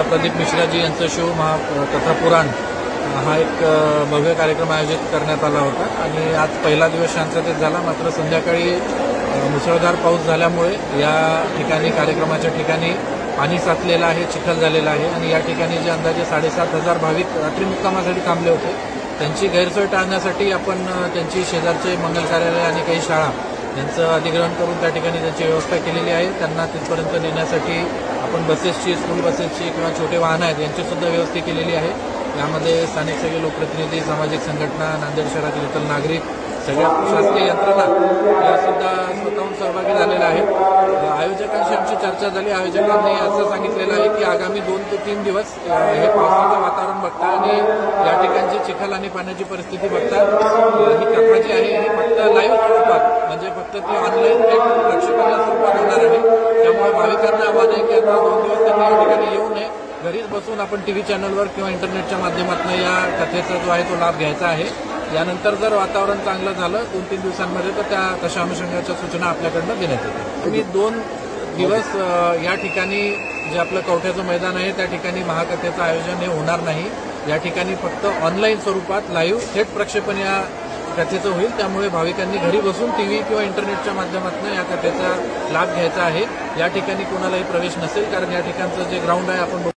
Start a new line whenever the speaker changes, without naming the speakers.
प्रदीप मिश्राजी यांचं शो कथा पुराण हा एक भव्य कार्यक्रम आयोजित करण्यात आला होता आणि आज पहिला दिवस शांततेत झाला। मात्र संध्याकाळी मुसळधार पाऊस झाल्यामुळे या ठिकाणी कार्यक्रमाच्या ठिकाणी पाणी साचलेलं आहे, चिखल झालेला आहे आणि या ठिकाणी जे अंदाजे 7,500 भाविक रात्री मुक्कामासाठी थांबले होते त्यांची गैरसोय टाळण्यासाठी आपण त्यांची शेजारचे मंगल कार्यालय आणि काही शाळा यांचं अधिग्रहण करून त्या ठिकाणी त्यांची व्यवस्था केलेली आहे। त्यांना तिथपर्यंत नेण्यासाठी आपण बसेसची, स्कूल बसेसची किंवा छोटे वाहनं आहेत यांचीसुद्धा व्यवस्था केलेली आहे। यामध्ये स्थानिक सगळे लोकप्रतिनिधी, सामाजिक संघटना, नांदेड शहरातील इतर नागरिक, सगळ्या प्रशासकीय यंत्रणा यासुद्धा स्वतःहून सहभागी झालेल्या आहेत। आयोजकांशी आमची चर्चा झाली। आयोजकांनी असं सांगितलेलं आहे की आगामी 2 ते 3 दिवस हे पावसाचं वातावरण बघता आणि या ठिकाणची चिखल आणि पाण्याची परिस्थिती बघता ही कथा जी आहे ही फक्त लाईव्ह स्वरूपात म्हणजे फक्त ती ऑनलाईन प्रक्षेपणाच्या स्वरूपात होणार आहे। त्यामुळे भाविकांना आव्हान आहे की आता 2 दिवस त्यांनी या ठिकाणी येऊ नये, घरीच बसून आपण टीव्ही चॅनलवर किंवा इंटरनेटच्या माध्यमातून या कथेचा जो आहे तो लाभ घ्यायचा आहे। यानंतर जर वातावरण चांगलं झालं 2-3 दिवसांमध्ये तर त्या तशा अनुषंगाच्या सूचना आपल्याकडनं देण्यात येतील। तुम्ही 2 दिवस या ठिकाणी जे आपलं कवठ्याचं मैदान आहे त्या ठिकाणी महाकथेचं आयोजन हे होणार नाही। या ठिकाणी फक्त ऑनलाईन स्वरूपात लाईव्ह थेट प्रक्षेपण या कथेचं होईल। त्यामुळे भाविकांनी घरी बसून टीव्ही किंवा इंटरनेटच्या माध्यमातून या कथेचा लाभ घ्यायचा आहे। या ठिकाणी कोणालाही प्रवेश नसेल, कारण या ठिकाणचं जे ग्राउंड आहे आपण